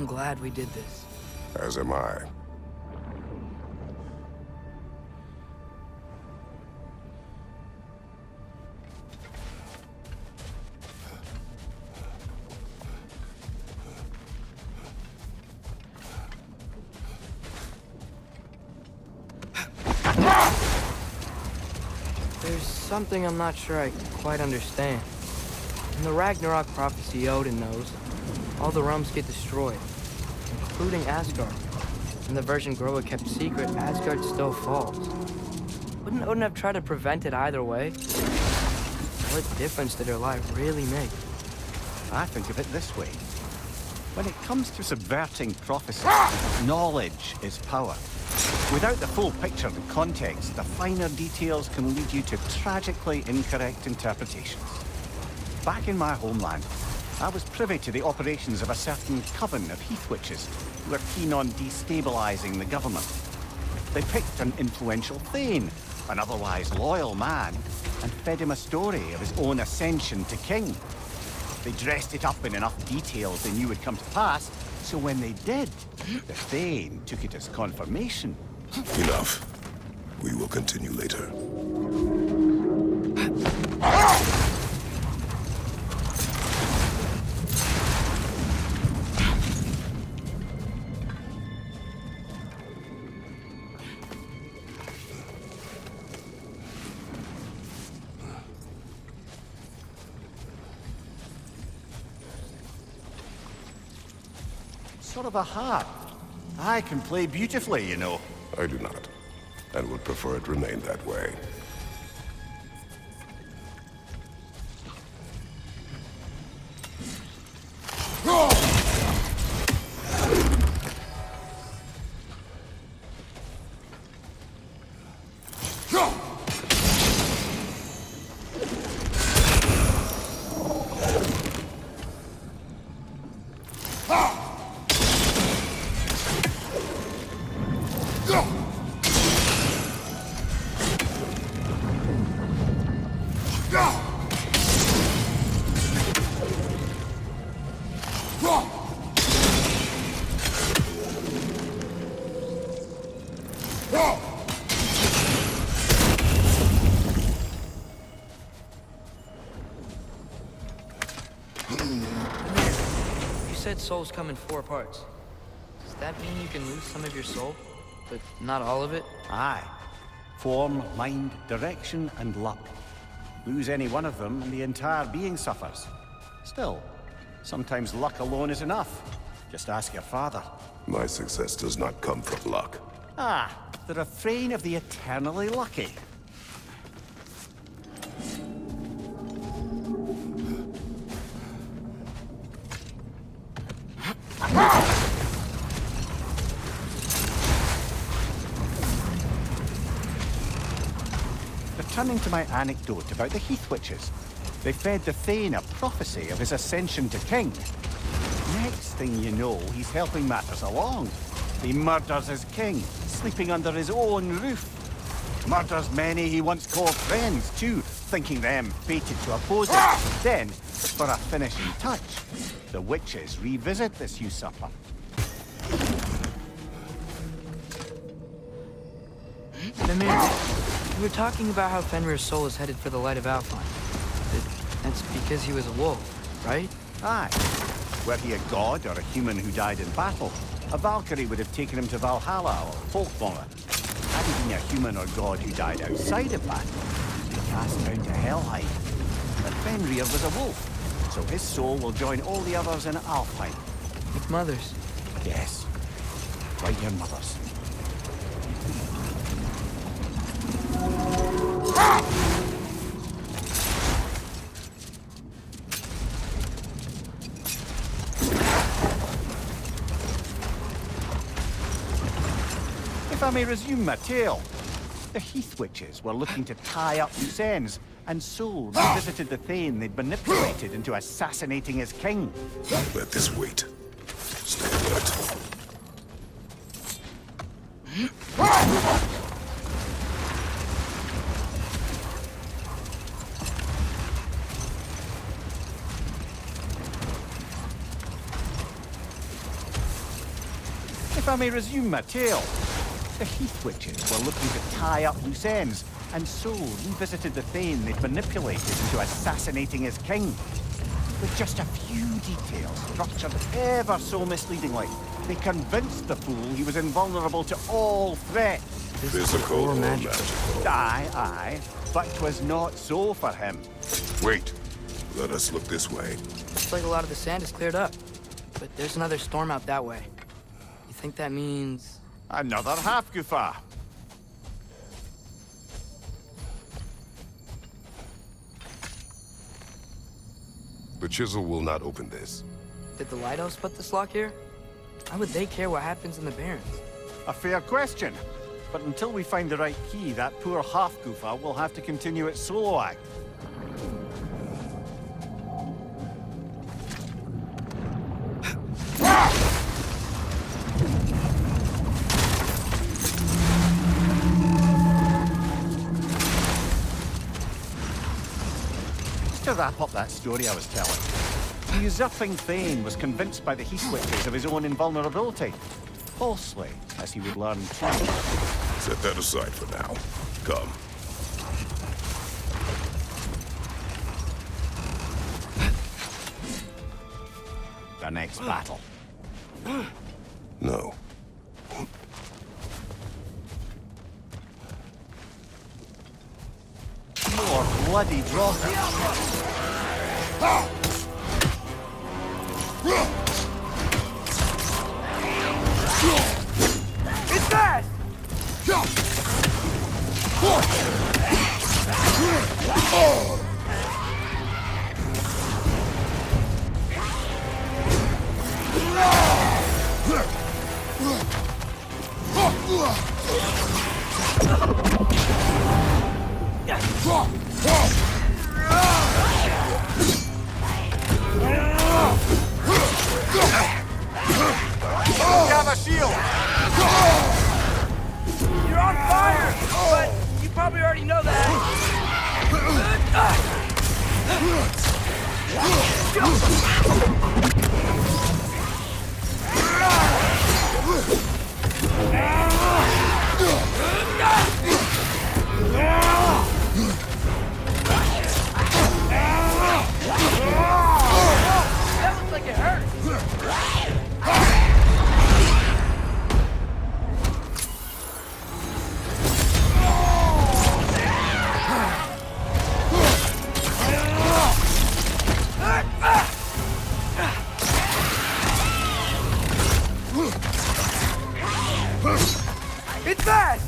I'm glad we did this. As am I. There's something I'm not sure I quite understand. In the Ragnarok prophecy Odin knows, all the realms get destroyed, including Asgard. In the version Groa kept secret, Asgard still falls. Wouldn't Odin have tried to prevent it either way? What difference did her life really make? I think of it this way. When it comes to subverting prophecy, knowledge is power. Without the full picture and context, the finer details can lead you to tragically incorrect interpretations. Back in my homeland, I was privy to the operations of a certain coven of heath witches who were keen on destabilizing the government. They picked an influential thane, an otherwise loyal man, and fed him a story of his own ascension to king. They dressed it up in enough details they knew would come to pass, so when they did, the thane took it as confirmation. Enough. We will continue later. Sort of a harp. I can play beautifully, you know. I do not, and would prefer it remain that way. You said souls come in 4 parts. Does that mean you can lose some of your soul, but not all of it? Aye. Form, mind, direction, and luck. Lose any one of them, and the entire being suffers. Still, sometimes luck alone is enough. Just ask your father. My success does not come from luck. Ah, the refrain of the eternally lucky. Returning to my anecdote about the heath witches, they fed the thane a prophecy of his ascension to king. Next thing you know, he's helping matters along. He murders his king, sleeping under his own roof. Murders many he once called friends, too, thinking them fated to oppose him. Then, for a finishing touch, the witches revisit this usurper. Mimir, you were talking about how Fenrir's soul is headed for the light of Alfheim. That's because he was a wolf, right? Aye. Were he a god or a human who died in battle, a Valkyrie would have taken him to Valhalla or Folkmonger. Had he been a human or god who died outside of battle, he'd be cast down to Helheim. But Fenrir was a wolf, so his soul will join all the others in Alfheim. With mothers. Yes, like your mothers. If I may resume my tale, the heath witches were looking to tie up loose ends, and so revisited the thane they'd manipulated into assassinating his king. Let this wait. Stay alert. If I may resume my tale, the Heath Witches were looking to tie up loose ends, and so revisited the Thane they'd manipulated into assassinating his king. With just a few details structured ever so misleadingly, they convinced the fool he was invulnerable to all threats. Physical or magical? Aye, but 'twas not so for him. Wait. Let us look this way. Looks like a lot of the sand is cleared up. But there's another storm out that way. You think that means... Another Hafgufa. The chisel will not open this. Did the lighthouse put this lock here? Why would they care what happens in the Barrens? A fair question. But until we find the right key, that poor Hafgufa will have to continue its solo act. To wrap up that story I was telling, the usurping Thane was convinced by the Heath Witches of his own invulnerability. Falsely, as he would learn too. Set that aside for now. Come. The next battle. No. More bloody draught. It's fast! Have a shield! You're on fire! But you probably already know that. That looks like it hurts. It's fast!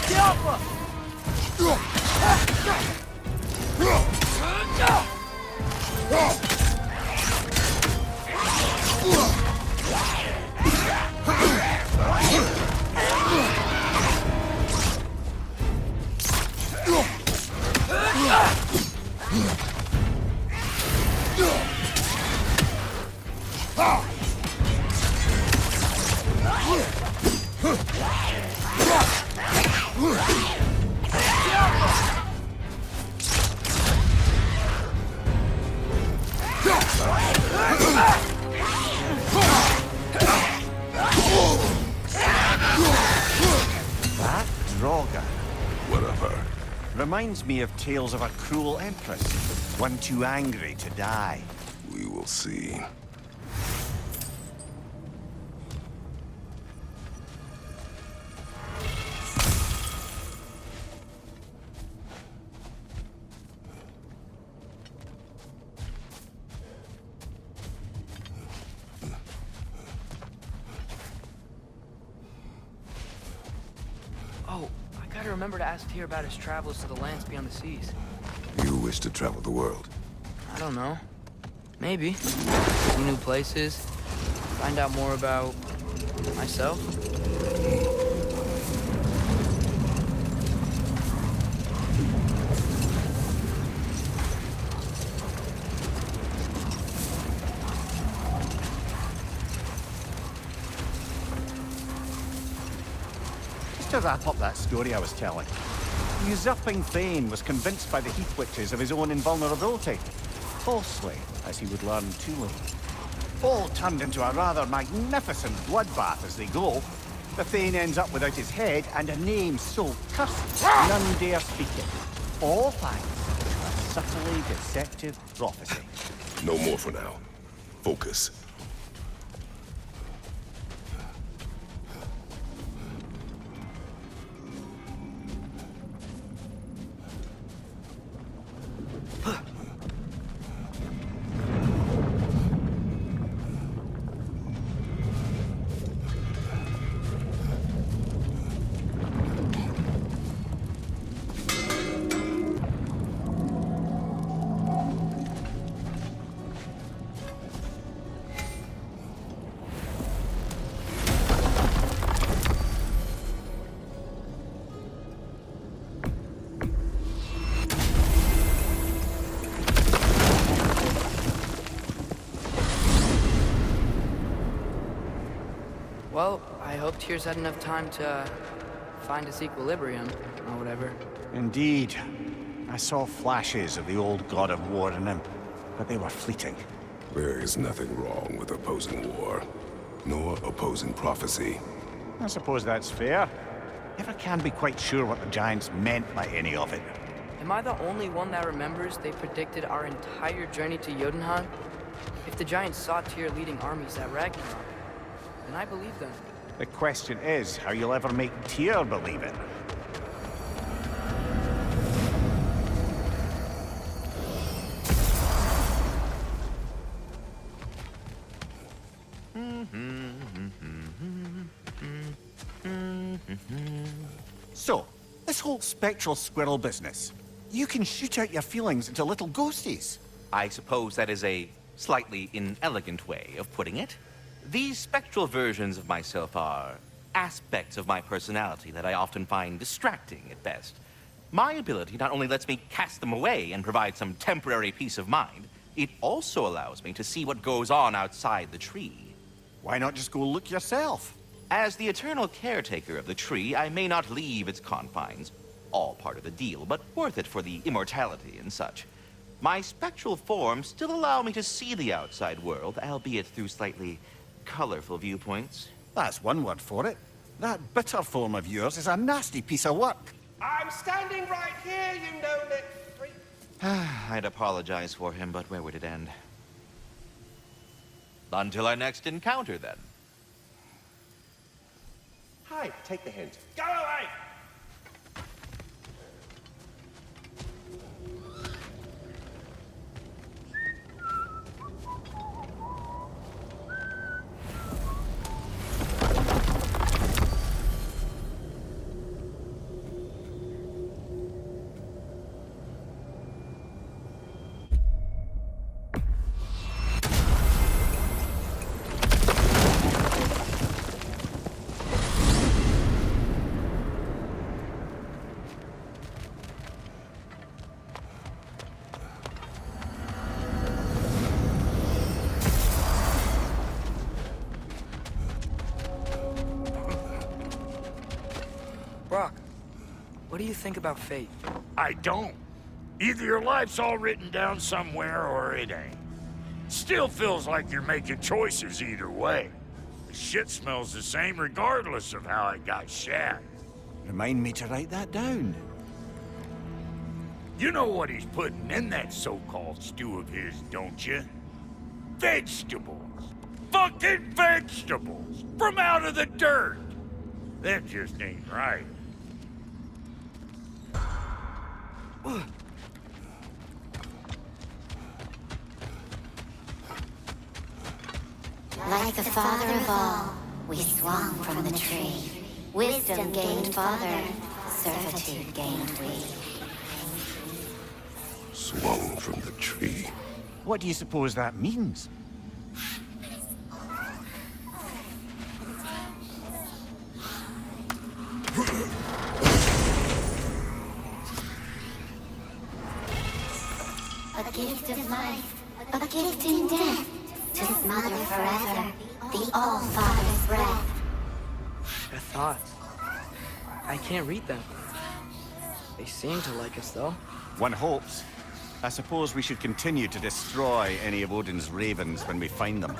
Get off us! That Droga Whatever. reminds me of tales of a cruel empress, one too angry to die. We will see. Oh, I gotta remember to ask Tyr about his travels to the lands beyond the seas. You wish to travel the world. I don't know. Maybe. See new places. Find out more about... myself. to wrap up that story I was telling, the usurping Thane was convinced by the Heath Witches of his own invulnerability. Falsely, as he would learn too late. All turned into a rather magnificent bloodbath as they go. The Thane ends up without his head and a name so cursed none dare speak it. All thanks to a subtly deceptive prophecy. No more for now. Focus. Well, I hope Tyr's had enough time to find its equilibrium, or whatever. Indeed. I saw flashes of the old god of war in him, but they were fleeting. There is nothing wrong with opposing war, nor opposing prophecy. I suppose that's fair. Never can be quite sure what the Giants meant by any of it. Am I the only one that remembers they predicted our entire journey to Jotunheim? If the Giants saw Tyr leading armies at Ragnarok, then I believe them. The question is how you'll ever make Tyr believe it. So, this whole spectral squirrel business, you can shoot out your feelings into little ghosties. I suppose that is a slightly inelegant way of putting it. These spectral versions of myself are aspects of my personality that I often find distracting at best. My ability not only lets me cast them away and provide some temporary peace of mind, it also allows me to see what goes on outside the tree. Why not just go look yourself? As the eternal caretaker of the tree, I may not leave its confines. All part of the deal, but worth it for the immortality and such. My spectral forms still allow me to see the outside world, albeit through slightly colorful viewpoints. That's one word for it. That bitter form of yours is a nasty piece of work. I'm standing right here, you no-lit freak. I'd apologize for him, but where would it end? Until our next encounter, then. Hi, take the hint. Go away! Brock, what do you think about fate? I don't. Either your life's all written down somewhere or it ain't. Still feels like you're making choices either way. The shit smells the same regardless of how it got shat. Remind me to write that down. You know what he's putting in that so-called stew of his, don't you? Vegetables. Fucking vegetables! From out of the dirt! That just ain't right. Like the father of all, we swung from the tree. Wisdom gained father, servitude gained we. Swung from the tree. What do you suppose that means? A gift of life, a gift in death, to his mother forever, the All-Father's breath. A thought. I can't read them. They seem to like us, though. One hopes. I suppose we should continue to destroy any of Odin's ravens when we find them.